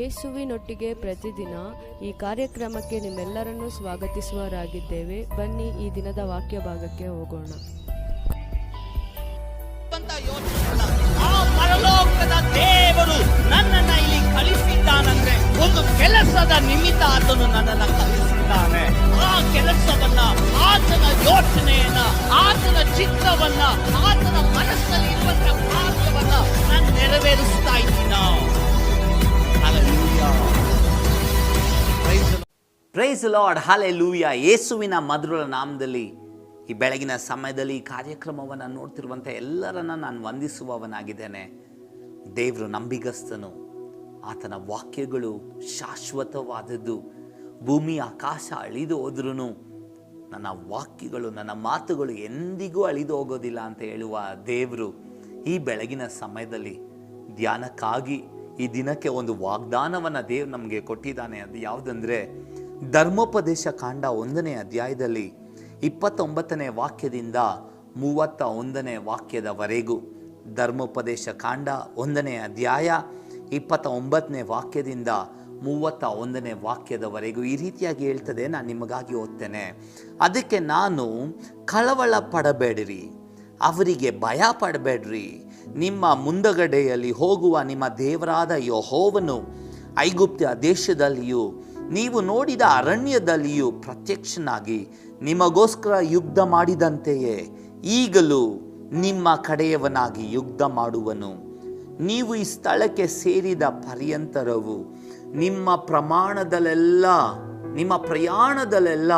ಯೇಸುವಿನೊಟ್ಟಿಗೆ ಪ್ರತಿದಿನ ಈ ಕಾರ್ಯಕ್ರಮಕ್ಕೆ ನಿಮ್ಮೆಲ್ಲರನ್ನೂ ಸ್ವಾಗತಿಸುವರಾಗಿದ್ದೇವೆ. ಬನ್ನಿ ಈ ದಿನದ ವಾಕ್ಯ ಭಾಗಕ್ಕೆ ಹೋಗೋಣ. ಪರಲೋಕದ ದೇವರು ನನ್ನನ್ನ ಇಲ್ಲಿ ಕಳಿಸಿದ್ದಾನಂದ್ರೆ ಒಂದು ಕೆಲಸದ ನಿಮಿತ್ತ ಆತನು ನನ್ನನ್ನ ಕಳಿಸಿದ್ದಾನೆ. ಆ ಕೆಲಸವನ್ನ, ಆತನ ಯೋಚನೆಯನ್ನ, ಆತನ ಚಿತ್ರವನ್ನ, ಆತನ ಮನಸ್ಸಲ್ಲಿ ಇರುವಂತಹ ಕಾರ್ಯವನ್ನ ನಾನು ನೆರವೇರಿಸ್ತಾ ಇದ್ದೀನ. Praise lord, hallelujah. ಯೇಸುವಿನ ಮಧುರ ನಾಮದಲ್ಲಿ ಈ ಬೆಳಗಿನ ಸಮಯದಲ್ಲಿ ಈ ಕಾರ್ಯಕ್ರಮವನ್ನು ನೋಡ್ತಿರುವಂಥ ಎಲ್ಲರನ್ನ ನಾನು ವಂದಿಸುವವನಾಗಿದ್ದೇನೆ. ದೇವರು ನಂಬಿಗಸ್ತನು, ಆತನ ವಾಕ್ಯಗಳು ಶಾಶ್ವತವಾದದ್ದು. ಭೂಮಿ ಆಕಾಶ ಅಳಿದು ಹೋದ್ರೂ ನನ್ನ ವಾಕ್ಯಗಳು, ನನ್ನ ಮಾತುಗಳು ಎಂದಿಗೂ ಅಳಿದು ಹೋಗೋದಿಲ್ಲ ಅಂತ ಹೇಳುವ ದೇವರು ಈ ಬೆಳಗಿನ ಸಮಯದಲ್ಲಿ ಧ್ಯಾನಕ್ಕಾಗಿ ಈ ದಿನಕ್ಕೆ ಒಂದು ವಾಗ್ದಾನವನ್ನು ದೇವರು ನಮಗೆ ಕೊಟ್ಟಿದ್ದಾನೆ. ಅದು ಯಾವುದಂದರೆ ಧರ್ಮೋಪದೇಶ ಕಾಂಡ 1ನೇ ಅಧ್ಯಾಯದಲ್ಲಿ 29ನೇ ವಾಕ್ಯದಿಂದ 31ನೇ ವಾಕ್ಯದವರೆಗೂ. ಧರ್ಮೋಪದೇಶ ಕಾಂಡ 1ನೇ ಅಧ್ಯಾಯ 29ನೇ ವಾಕ್ಯದಿಂದ 31ನೇ ವಾಕ್ಯದವರೆಗೂ ಈ ರೀತಿಯಾಗಿ ಹೇಳ್ತದೆ. ನಾನು ನಿಮಗಾಗಿ ಓದ್ತೇನೆ. ಅದಕ್ಕೆ ನಾನು, ಕಳವಳ ಪಡಬೇಡಿರಿ, ಅವರಿಗೆ ಭಯ ಪಡಬೇಡ್ರಿ. ನಿಮ್ಮ ಮುಂದಗಡೆಯಲ್ಲಿ ಹೋಗುವ ನಿಮ್ಮ ದೇವರಾದ ಯೆಹೋವನು ಐಗುಪ್ತ ದೇಶದಲ್ಲಿಯೂ ನೀವು ನೋಡಿದ ಅರಣ್ಯದಲ್ಲಿಯೂ ಪ್ರತ್ಯಕ್ಷನಾಗಿ ನಿಮಗೋಸ್ಕರ ಯುದ್ಧ ಮಾಡಿದಂತೆಯೇ ಈಗಲೂ ನಿಮ್ಮ ಕಡೆಯವನಾಗಿ ಯುದ್ಧ ಮಾಡುವನು. ನೀವು ಈ ಸ್ಥಳಕ್ಕೆ ಸೇರಿದ ಪರ್ಯಂತರವು ನಿಮ್ಮ ಪ್ರಯಾಣದಲ್ಲೆಲ್ಲ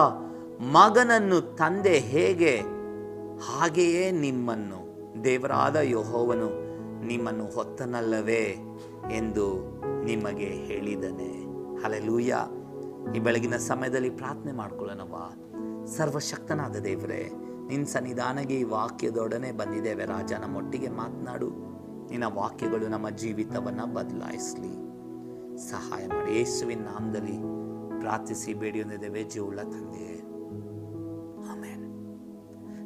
ಮಗನನ್ನು ತಂದೆ ಹೇಗೆ ಹಾಗೆಯೇ ನಿಮ್ಮನ್ನು ದೇವರಾದ ಯೆಹೋವನು ನಿಮ್ಮನ್ನು ಹೊತ್ತನಲ್ಲವೇ ಎಂದು ನಿಮಗೆ ಹೇಳಿದನೆ. ಹಲ್ಲೆಲೂಯಾ. ಈ ಬೆಳಗಿನ ಸಮಯದಲ್ಲಿ ಪ್ರಾರ್ಥನೆ ಮಾಡ್ಕೊಳ್ಳೋಣವ. ಸರ್ವಶಕ್ತನಾದ ದೇವರೇ, ನಿನ್ನ ಸನ್ನಿಧಾನಕ್ಕೆ ಈ ವಾಕ್ಯದೊಡನೆ ಬಂದಿದ್ದೇವೆ ರಾಜ. ನಮ್ಮೊಟ್ಟಿಗೆ ಮಾತನಾಡು. ನಿನ್ನ ವಾಕ್ಯಗಳು ನಮ್ಮ ಜೀವಿತವನ್ನು ಬದಲಾಯಿಸಲಿ, ಸಹಾಯ ಮಾಡಿ. ಯೇಸುವಿನ ನಾಮದಲ್ಲಿ ಪ್ರಾರ್ಥಿಸಿ ಬೇಡಿ ಹೊಂದಿದ್ದೇವೆ ಜೀವವುಳ್ಳ ತಂದೆಯೇ, ಆಮೆನ್.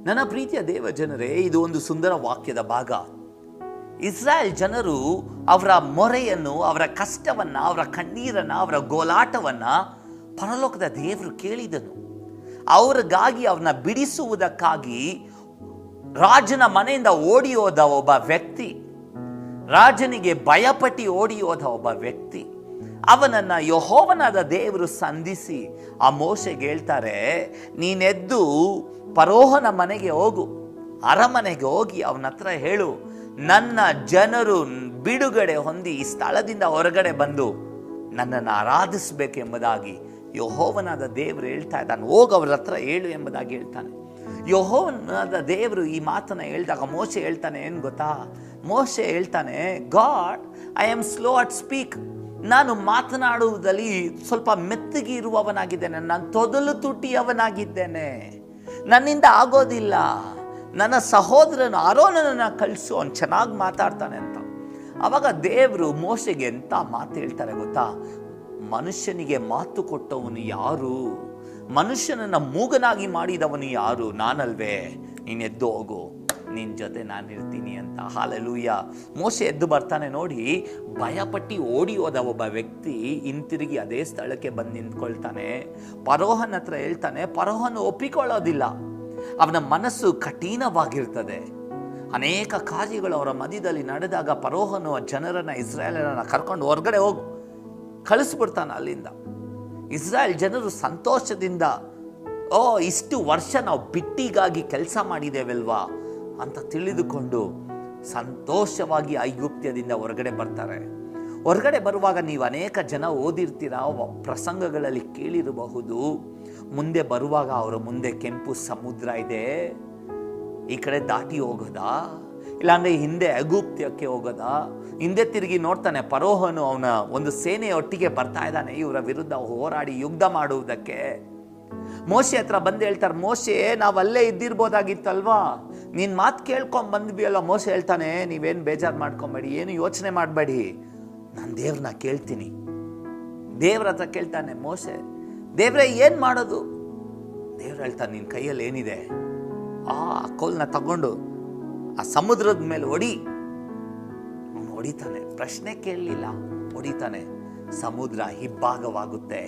ನನ್ನ ಪ್ರೀತಿಯ ದೇವ ಜನರೇ, ಇದು ಒಂದು ಸುಂದರ ವಾಕ್ಯದ ಭಾಗ. ಇಸ್ರಾಯೇಲ್ ಜನರು ಅವರ ಮೊರೆಯನ್ನು, ಅವರ ಕಷ್ಟವನ್ನು, ಅವರ ಕಣ್ಣೀರನ್ನು, ಅವರ ಗೋಲಾಟವನ್ನು ಪರಲೋಕದ ದೇವರು ಕೇಳಿದನು. ಅವ್ರಿಗಾಗಿ ಅವ್ರನ್ನ ಬಿಡಿಸುವುದಕ್ಕಾಗಿ ರಾಜನ ಮನೆಯಿಂದ ಓಡಿ ಹೋದ ಒಬ್ಬ ವ್ಯಕ್ತಿ, ರಾಜನಿಗೆ ಭಯಪಟ್ಟು ಓಡಿ ಹೋದ ಒಬ್ಬ ವ್ಯಕ್ತಿ, ಅವನನ್ನ ಯೆಹೋವನಾದ ದೇವರು ಸಂಧಿಸಿ ಆ ಮೋಶೆಗೆ ಹೇಳ್ತಾರೆ, ನೀನೆದ್ದು ಫರೋಹನ ಮನೆಗೆ ಹೋಗು, ಅರಮನೆಗೆ ಹೋಗಿ ಅವನ ಹತ್ರ ಹೇಳು, ನನ್ನ ಜನರು ಬಿಡುಗಡೆ ಹೊಂದಿ ಈ ಸ್ಥಳದಿಂದ ಹೊರಗಡೆ ಬಂದು ನನ್ನನ್ನು ಆರಾಧಿಸಬೇಕೆಂಬುದಾಗಿ ಯೆಹೋವನಾದ ದೇವರು ಹೇಳ್ತಾ ಇದ್ದಾನೆ. ಹೋಗಿ ಅವ್ರ ಹತ್ರ ಹೇಳು ಎಂಬುದಾಗಿ ಹೇಳ್ತಾನೆ. ಯೆಹೋವನಾದ ದೇವರು ಈ ಮಾತನ್ನು ಹೇಳಿದಾಗ ಮೋಶೆ ಹೇಳ್ತಾನೆ, ಏನು ಗೊತ್ತಾ? ಮೋಶೆ ಹೇಳ್ತಾನೆ, god, I am slow at speak. ನಾನು ಮಾತನಾಡುವುದಲ್ಲಿ ಸ್ವಲ್ಪ ಮೆತ್ತಗೆ ಇರುವವನಾಗಿದ್ದೇನೆ, ನಾನು ತೊದಲು ತುಟಿಯವನಾಗಿದ್ದೇನೆ, ನನ್ನಿಂದ ಆಗೋದಿಲ್ಲ. ನನ್ನ ಸಹೋದರನು ಆರೋನನನ್ನು ಕಳಿಸು, ಅವನು ಚೆನ್ನಾಗಿ ಮಾತಾಡ್ತಾನೆ ಅಂತ. ಆವಾಗ ದೇವರು ಮೋಶೆಗೆ ಎಂತ ಮಾತು ಹೇಳ್ತಾರೆ ಗೊತ್ತಾ? ಮನುಷ್ಯನಿಗೆ ಮಾತು ಕೊಟ್ಟವನು ಯಾರು? ಮನುಷ್ಯನನ್ನು ಮೂಗನಾಗಿ ಮಾಡಿದವನು ಯಾರು? ನಾನಲ್ವೇ? ನೀನು ಎದ್ದು ಹೋಗು, ನಿನ್ನ ಜೊತೆ ನಾನಿರ್ತೀನಿ ಅಂತ. ಹಲ್ಲೆಲೂಯಾ. ಮೋಶೆ ಎದ್ದು ಬರ್ತಾನೆ. ನೋಡಿ, ಭಯಪಟ್ಟು ಓಡಿ ಹೋದ ಒಬ್ಬ ವ್ಯಕ್ತಿ ಹಿಂತಿರುಗಿ ಅದೇ ಸ್ಥಳಕ್ಕೆ ಬಂದು ನಿಂತ್ಕೊಳ್ತಾನೆ. ಫರೋಹನ ಹತ್ರ ಹೇಳ್ತಾನೆ. ಫರೋಹನು ಒಪ್ಪಿಕೊಳ್ಳೋದಿಲ್ಲ, ಅವನ ಮನಸ್ಸು ಕಠಿಣವಾಗಿರ್ತದೆ. ಅನೇಕ ಕಾರ್ಯಗಳು ಅವರ ಮಧ್ಯದಲ್ಲಿ ನಡೆದಾಗ ಫರೋಹನು ಜನರನ್ನ, ಇಸ್ರಾಯೇಲರನ್ನ ಕರ್ಕೊಂಡು ಹೊರಗಡೆ ಹೋಗು ಕಳಿಸ್ಬಿಡ್ತಾನೆ ಅಲ್ಲಿಂದ. ಇಸ್ರಾಯೇಲ್ ಜನರು ಸಂತೋಷದಿಂದ, ಓ, ಇಷ್ಟು ವರ್ಷ ನಾವು ಬಿಟ್ಟಿಗಾಗಿ ಕೆಲಸ ಮಾಡಿದ್ದೇವಲ್ವಾ ಅಂತ ತಿಳಿದುಕೊಂಡು ಸಂತೋಷವಾಗಿ ಐಗುಪ್ತ್ಯದಿಂದ ಹೊರಗಡೆ ಬರ್ತಾರೆ. ಹೊರಗಡೆ ಬರುವಾಗ ನೀವು ಅನೇಕ ಜನ ಓದಿರ್ತೀರ, ಪ್ರಸಂಗಗಳಲ್ಲಿ ಕೇಳಿರಬಹುದು. ಮುಂದೆ ಬರುವಾಗ ಅವರ ಮುಂದೆ ಕೆಂಪು ಸಮುದ್ರ ಇದೆ, ಈ ಕಡೆ ದಾಟಿ ಹೋಗೋದಾ, ಇಲ್ಲಾಂದ್ರೆ ಹಿಂದೆ ಐಗುಪ್ತ್ಯಕ್ಕೆ ಹೋಗೋದಾ? ಹಿಂದೆ ತಿರುಗಿ ನೋಡ್ತಾನೆ, ಫರೋಹನು ಅವನ ಒಂದು ಸೇನೆಯೊಟ್ಟಿಗೆ ಬರ್ತಾ ಇದ್ದಾನೆ ಇವರ ವಿರುದ್ಧ ಹೋರಾಡಿ ಯುದ್ಧ ಮಾಡುವುದಕ್ಕೆ. ಮೋಶೆ ಹತ್ರ ಬಂದು ಹೇಳ್ತಾರೆ, ಮೋಶೆ, ನಾವು ಅಲ್ಲೇ ಇದ್ದಿರ್ಬೋದಾಗಿತ್ತಲ್ವಾ, ನೀನ್ ಮಾತು ಕೇಳ್ಕೊಂಡ್ ಬಂದ್ವಿ ಅಲ್ಲ. ಮೋಶೆ ಹೇಳ್ತಾನೆ, ನೀವೇನು ಬೇಜಾರು ಮಾಡ್ಕೊಬೇಡಿ, ಏನು ಯೋಚನೆ ಮಾಡಬೇಡಿ, ನಾನು ದೇವ್ರನ್ನ ಕೇಳ್ತೀನಿ. ದೇವ್ರ ಹತ್ರ ಕೇಳ್ತಾನೆ ಮೋಶೆ, ದೇವ್ರೆ ಏನು ಮಾಡೋದು? ದೇವ್ರು ಹೇಳ್ತಾನೆ, ನಿನ್ನ ಕೈಯಲ್ಲಿ ಏನಿದೆ ಆ ಕೋಲ್ನ ತಗೊಂಡು ಆ ಸಮುದ್ರದ ಮೇಲೆ ಹೊಡಿ. ಅವನು ಹೊಡಿತಾನೆ, ಪ್ರಶ್ನೆ ಕೇಳಲಿಲ್ಲ, ಹೊಡಿತಾನೆ. ಸಮುದ್ರ ಇಬ್ಬಾಗವಾಗುತ್ತೆ.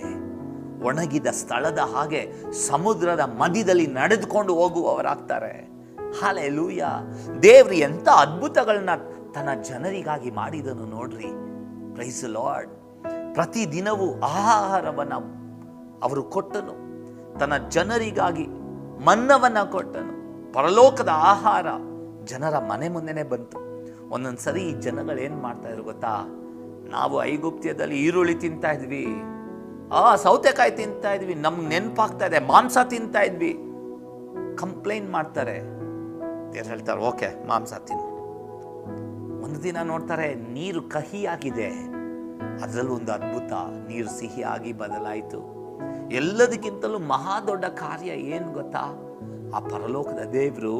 ಒಣಗಿದ ಸ್ಥಳದ ಹಾಗೆ ಸಮುದ್ರದ ಮಧ್ಯದಲ್ಲಿ ನಡೆದುಕೊಂಡು ಹೋಗುವವರಾಗ್ತಾರೆ. ಹಲ್ಲೆಲೂಯ. ದೇವ್ರು ಎಂತ ಅದ್ಭುತಗಳನ್ನ ತನ್ನ ಜನರಿಗಾಗಿ ಮಾಡಿದನು ನೋಡ್ರಿ. Praise lord. ಪ್ರತಿ ದಿನವೂ ಆಹಾರವನ್ನ ಅವರು ಕೊಟ್ಟನು. ತನ್ನ ಜನರಿಗಾಗಿ ಮನ್ನವನ್ನ ಕೊಟ್ಟನು. ಪರಲೋಕದ ಆಹಾರ ಜನರ ಮನೆ ಮುಂದೆನೆ ಬಂತು. ಒಂದೊಂದ್ಸರಿ ಈ ಜನಗಳು ಏನ್ ಮಾಡ್ತಾ ಇದ್ರು ಗೊತ್ತಾ? ನಾವು ಐಗುಪ್ತ್ಯದಲ್ಲಿ ಈರುಳ್ಳಿ ತಿಂತಾ ಇದ್ವಿ, ಸೌತೆಕಾಯಿ ತಿಂತಾ ಇದ್ವಿ, ನಮ್ಗೆ ನೆನಪಾಗ್ತಾ ಇದೆ ಮಾಂಸ ತಿಂತಾ ಇದ್ವಿ. ಕಂಪ್ಲೇಂಟ್ ಮಾಡ್ತಾರೆ. ದೇವ್ರು ಹೇಳ್ತಾರೆ ಓಕೆ ಮಾಂಸ ತಿನ್ನು. ಒಂದು ದಿನ ನೋಡ್ತಾರೆ ನೀರು ಕಹಿಯಾಗಿದೆ. ಅದರಲ್ಲೂ ಒಂದು ಅದ್ಭುತ, ನೀರು ಸಿಹಿಯಾಗಿ ಬದಲಾಯಿತು. ಎಲ್ಲದಕ್ಕಿಂತಲೂ ಮಹಾ ದೊಡ್ಡ ಕಾರ್ಯ ಏನು ಗೊತ್ತಾ? ಆ ಪರಲೋಕದ ದೇವರು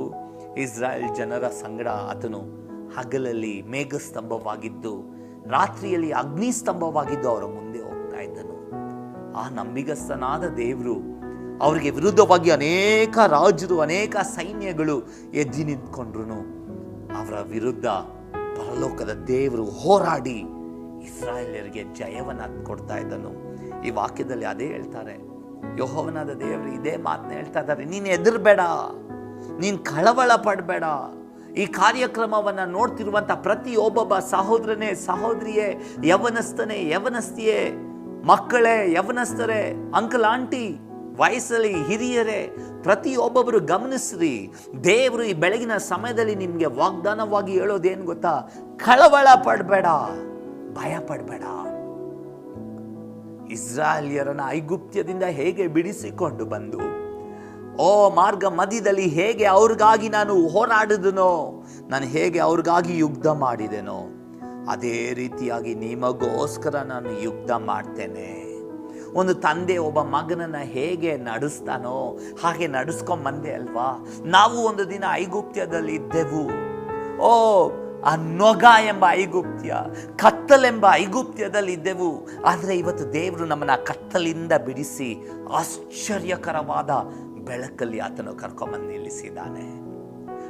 ಇಸ್ರಾಯೇಲ್ ಜನರ ಸಂಗಡ ಆತನು ಹಗಲಲ್ಲಿ ಮೇಘಸ್ತಂಭವಾಗಿದ್ದು, ರಾತ್ರಿಯಲ್ಲಿ ಅಗ್ನಿ ಸ್ತಂಭವಾಗಿದ್ದು ಅವರ ಮುಂದೆ ಹೋಗ್ತಾ ಇದ್ದನು. ಆ ನಂಬಿಗಸ್ತನಾದ ದೇವರು ಅವರಿಗೆ ವಿರುದ್ಧವಾಗಿ ಅನೇಕ ರಾಜರು, ಅನೇಕ ಸೈನ್ಯಗಳು ಎದ್ದು ನಿಂತ್ಕೊಂಡ್ರು. ಅವರ ವಿರುದ್ಧ ಪರಲೋಕದ ದೇವರು ಹೋರಾಡಿ ಇಸ್ರಾಯೇಲರಿಗೆ ಜಯವನ್ನ ಕೊಡ್ತಾ ಇದ್ದನು. ಈ ವಾಕ್ಯದಲ್ಲಿ ಅದೇ ಹೇಳ್ತಾರೆ. ಯೆಹೋವನಾದ ದೇವರು ಇದೇ ಮಾತನ್ನ ಹೇಳ್ತಾ ಇದ್ದಾರೆ. ನೀನು ಹೆದರ್ಬೇಡ, ನೀನ್ ಕಳವಳ ಪಡಬೇಡ. ಈ ಕಾರ್ಯಕ್ರಮವನ್ನ ನೋಡ್ತಿರುವಂತ ಪ್ರತಿಯೊಬ್ಬೊಬ್ಬ ಸಹೋದರನೇ, ಸಹೋದರಿಯೇ, ಯವನಸ್ಥನೇ, ಯವನಸ್ಥಿಯೇ, ಮಕ್ಕಳೇ, ಯವನಸ್ಥರೇ, ಅಂಕಲ್ ಆಂಟಿ, ವಯಸ್ಸಲ್ಲಿ ಹಿರಿಯರೇ, ಪ್ರತಿಯೊಬ್ಬೊಬ್ಬರು ಗಮನಿಸ್ರಿ. ದೇವರು ಈ ಬೆಳಗಿನ ಸಮಯದಲ್ಲಿ ನಿಮ್ಗೆ ವಾಗ್ದಾನವಾಗಿ ಹೇಳೋದೇನು ಗೊತ್ತಾ? ಕಳವಳ ಪಡಬೇಡ, ಭಯ ಪಡಬೇಡ. ಇಸ್ರಾಯೇಲ್ಯರನ್ನ ಐಗುಪ್ತ್ಯದಿಂದ ಹೇಗೆ ಬಿಡಿಸಿಕೊಂಡು ಬಂದು ಮಾರ್ಗ ಮಧ್ಯದಲ್ಲಿ ಹೇಗೆ ಅವ್ರಿಗಾಗಿ ನಾನು ಹೋರಾಡಿದನೋ, ನಾನು ಹೇಗೆ ಅವ್ರಿಗಾಗಿ ಯುದ್ಧ ಮಾಡಿದೆನೋ, ಅದೇ ರೀತಿಯಾಗಿ ನಿಮಗೋಸ್ಕರ ನಾನು ಯುದ್ಧ ಮಾಡ್ತೇನೆ. ಒಂದು ತಂದೆ ಒಬ್ಬ ಮಗನನ್ನ ಹೇಗೆ ನಡೆಸ್ತಾನೋ ಹಾಗೆ ನಡೆಸ್ಕೊಂಬಂದೆ ಅಲ್ವಾ? ನಾವು ಒಂದು ದಿನ ಐಗುಪ್ತ್ಯದಲ್ಲಿ ಇದ್ದೆವು. ಆ ನೊಗ ಎಂಬ ಐಗುಪ್ತ್ಯ, ಕತ್ತಲೆಂಬ ಐಗುಪ್ತ್ಯದಲ್ಲಿ ಇದ್ದೆವು. ಆದರೆ ಇವತ್ತು ದೇವರು ನಮ್ಮನ್ನ ಕತ್ತಲಿಂದ ಬಿಡಿಸಿ ಆಶ್ಚರ್ಯಕರವಾದ ಬೆಳಕಲ್ಲಿ ಆತನು ಕರ್ಕೊಂಬಂದು ನಿಲ್ಲಿಸಿದ್ದಾನೆ.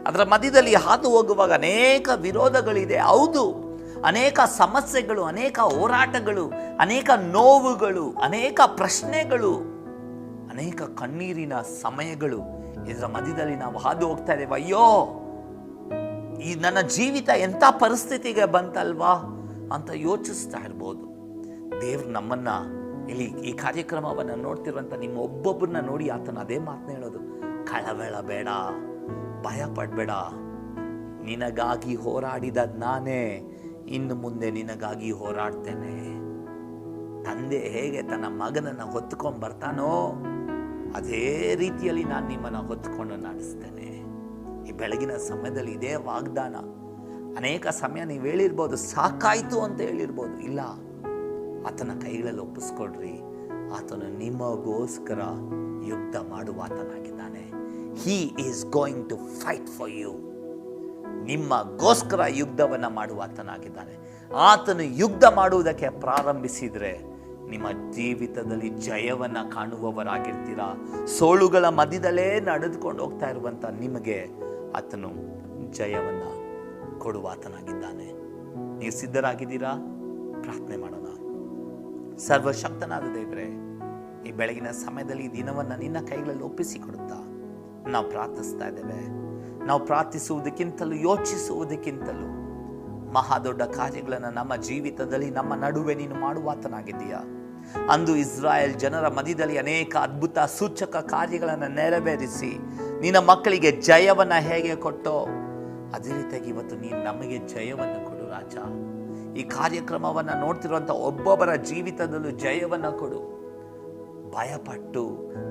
ಅದರ ಮಧ್ಯದಲ್ಲಿ ಹಾದು ಹೋಗುವಾಗ ಅನೇಕ ವಿರೋಧಗಳಿದೆ, ಹೌದು. ಅನೇಕ ಸಮಸ್ಯೆಗಳು, ಅನೇಕ ಹೋರಾಟಗಳು, ಅನೇಕ ನೋವುಗಳು, ಅನೇಕ ಪ್ರಶ್ನೆಗಳು, ಅನೇಕ ಕಣ್ಣೀರಿನ ಸಮಯಗಳು ಇದರ ಮಧ್ಯದಲ್ಲಿ ನಾವು ಹಾದು ಹೋಗ್ತಾ ಇದ್ದೇವೆ. ಅಯ್ಯೋ, ಈ ನನ್ನ ಜೀವಿತ ಎಂಥ ಪರಿಸ್ಥಿತಿಗೆ ಬಂತಲ್ವಾ ಅಂತ ಯೋಚಿಸ್ತಾ ಇರ್ಬೋದು. ದೇವ್ರು ನಮ್ಮನ್ನ ಇಲ್ಲಿ ಈ ಕಾರ್ಯಕ್ರಮವನ್ನು ನೋಡ್ತಿರುವಂತ ನಿಮ್ಮ ಒಬ್ಬೊಬ್ಬರನ್ನ ನೋಡಿ ಆತನ ಅದೇ ಮಾತನ್ನ ಹೇಳೋದು. ಕಳವಳ ಬೇಡ, ಭಯ ಪಡಬೇಡ. ನಿನಗಾಗಿ ಹೋರಾಡಿದ ನಾನೇ ಇನ್ನು ಮುಂದೆ ನಿನಗಾಗಿ ಹೋರಾಡ್ತೇನೆ. ತಂದೆ ಹೇಗೆ ತನ್ನ ಮಗನನ್ನ ಹೊತ್ಕೊಂಡು ಬರ್ತಾನೋ ಅದೇ ರೀತಿಯಲ್ಲಿ ನಾನು ನಿಮ್ಮನ್ನ ಹೊತ್ಕೊಂಡು ನಡೆಸ್ತೇನೆ. ಈ ಬೆಳಗಿನ ಸಮಯದಲ್ಲಿ ಇದೇ ವಾಗ್ದಾನ. ಅನೇಕ ಸಮಯ ನೀವು ಹೇಳಿರ್ಬೋದು, ಸಾಕಾಯ್ತು ಅಂತ ಹೇಳಿರ್ಬೋದು. ಇಲ್ಲ, ಆತನ ಕೈಗಳಲ್ಲಿ ಒಪ್ಪಿಸ್ಕೊಡ್ರಿ. ಆತನು ನಿಮಗೋಸ್ಕರ ಯುದ್ಧ ಮಾಡುವ ಆತನಾಗಿದ್ದಾನೆ. He is going to fight for you. ನಿಮ್ಮಗೋಸ್ಕರ ಯುದ್ಧವನ್ನ ಮಾಡುವ ಆತನಾಗಿದ್ದಾನೆ. ಆತನು ಯುದ್ಧ ಮಾಡುವುದಕ್ಕೆ ಪ್ರಾರಂಭಿಸಿದ್ರೆ ನಿಮ್ಮ ಜೀವಿತದಲ್ಲಿ ಜಯವನ್ನ ಕಾಣುವವರಾಗಿರ್ತೀರಾ. ಸೋಲುಗಳ ಮಧ್ಯದಲ್ಲೇ ನಡೆದುಕೊಂಡು ಹೋಗ್ತಾ ಇರುವಂತ ನಿಮಗೆ ಆತನು ಜಯವನ್ನ ಕೊಡುವ ಆತನಾಗಿದ್ದಾನೆ. ನೀವು ಸಿದ್ಧರಾಗಿದ್ದೀರಾ? ಪ್ರಾರ್ಥನೆ ಮಾಡೋಣ. ಸರ್ವಶಕ್ತನಾದ ದೇವರೇ, ಈ ಬೆಳಗಿನ ಸಮಯದಲ್ಲಿ ಈ ದಿನವನ್ನ ನಿನ್ನ ಕೈಗಳಲ್ಲಿ ಒಪ್ಪಿಸಿಕೊಡುತ್ತಾ ನಾವು ಪ್ರಾರ್ಥಿಸ್ತಾ ಇದ್ದೇವೆ. ನಾವು ಪ್ರಾರ್ಥಿಸುವುದಕ್ಕಿಂತಲೂ ಯೋಚಿಸುವುದಕ್ಕಿಂತಲೂ ಮಹಾದೊಡ್ಡ ಕಾರ್ಯಗಳನ್ನು ನಮ್ಮ ಜೀವಿತದಲ್ಲಿ ನಮ್ಮ ನಡುವೆ ನೀನು ಮಾಡುವಾತನಾಗಿದ್ದೀಯಾ. ಅಂದು ಇಸ್ರಾಯೇಲ್ ಜನರ ಮಧ್ಯದಲ್ಲಿ ಅನೇಕ ಅದ್ಭುತ ಸೂಚಕ ಕಾರ್ಯಗಳನ್ನು ನೆರವೇರಿಸಿ ನಿನ್ನ ಮಕ್ಕಳಿಗೆ ಜಯವನ್ನ ಹೇಗೆ ಕೊಟ್ಟೋ ಅದೇ ರೀತಿಯಾಗಿ ಇವತ್ತು ನೀನು ನಮಗೆ ಜಯವನ್ನು ಕೊಡು ರಾಜ. ಈ ಕಾರ್ಯಕ್ರಮವನ್ನು ನೋಡ್ತಿರುವಂಥ ಒಬ್ಬೊಬ್ಬರ ಜೀವಿತದಲ್ಲೂ ಜಯವನ್ನು ಕೊಡು. ಭಯಪಟ್ಟು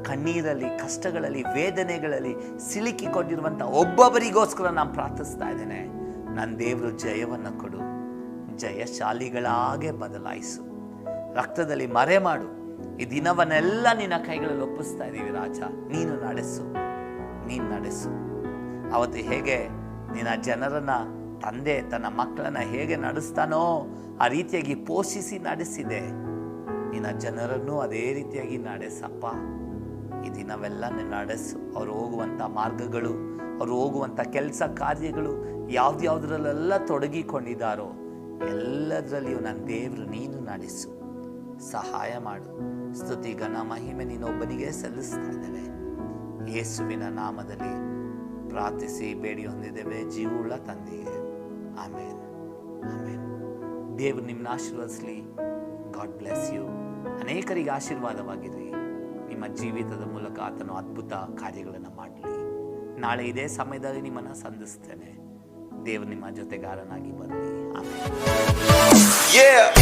ಕಣ್ಣೀರಲ್ಲಿ, ಕಷ್ಟಗಳಲ್ಲಿ, ವೇದನೆಗಳಲ್ಲಿ ಸಿಲುಕಿಕೊಂಡಿರುವಂಥ ಒಬ್ಬೊಬ್ಬರಿಗೋಸ್ಕರ ನಾನು ಪ್ರಾರ್ಥಿಸ್ತಾ ಇದ್ದೇನೆ. ನನ್ನ ದೇವರು ಜಯವನ್ನು ಕೊಡು, ಜಯಶಾಲಿಗಳಾಗೆ ಬದಲಾಯಿಸು, ರಕ್ತದಲ್ಲಿ ಮರೆ ಮಾಡು. ಈ ದಿನವನ್ನೆಲ್ಲ ನಿನ್ನ ಕೈಗಳಲ್ಲಿ ಒಪ್ಪಿಸ್ತಾ ಇದ್ದೀವಿ ರಾಜ. ನೀನು ನಡೆಸು. ಅವತ್ತು ಹೇಗೆ ನಿನ್ನ ಜನರನ್ನ ತಂದೆ ತನ್ನ ಮಕ್ಕಳನ್ನ ಹೇಗೆ ನಡೆಸ್ತಾನೋ ಆ ರೀತಿಯಾಗಿ ಪೋಷಿಸಿ ನಡೆಸಿದೆ. ನಿನ್ನ ಜನರನ್ನು ಅದೇ ರೀತಿಯಾಗಿ ನಡೆಸಪ್ಪ. ಈ ದಿನವೆಲ್ಲ ನಡೆಸು. ಅವ್ರು ಹೋಗುವಂಥ ಮಾರ್ಗಗಳು, ಅವ್ರು ಹೋಗುವಂಥ ಕೆಲಸ ಕಾರ್ಯಗಳು ಯಾವ್ದ್ಯಾವ್ದ್ರಲ್ಲೆಲ್ಲ ತೊಡಗಿಕೊಂಡಿದ್ದಾರೋ ಎಲ್ಲದರಲ್ಲಿಯೂ ನನ್ನ ದೇವರು ನೀನು ನಡೆಸು. ಸಹಾಯ ಮಾಡು. ಸ್ತುತಿ ಘನ ಮಹಿಮೆ ನೀನೊಬ್ಬನಿಗೆ ಸಲ್ಲಿಸ್ತಾ ಇದ್ದೇವೆ. ಯೇಸುವಿನ ನಾಮದಲ್ಲಿ ಪ್ರಾರ್ಥಿಸಿ ಬೇಡಿ ಹೊಂದಿದ್ದೇವೆ ಜೀವವುಳ್ಳ ತಂದೆಯೇ, ಆಮೇನ್ ಆಮೇನ್. ದೇವರು ನಿಮ್ಮನ್ನ ಆಶೀರ್ವದಿಸಲಿ. God bless you. ಅನೇಕರಿಗೆ ಆಶೀರ್ವಾದವಾಗಿರಿ. ನಿಮ್ಮ ಜೀವಿತದ ಮೂಲಕ ಆತನು ಅದ್ಭುತ ಕಾರ್ಯಗಳನ್ನು ಮಾಡಲಿ. ನಾಳೆ ಇದೇ ಸಮಯದಲ್ಲಿ ನಿಮ್ಮನ್ನು ಸಂಧಿಸ್ತೇನೆ. ದೇವರು ನಿಮ್ಮ ಜೊತೆಗಾರನಾಗಿ ಬರಲಿ. ಆಮೇಲೆ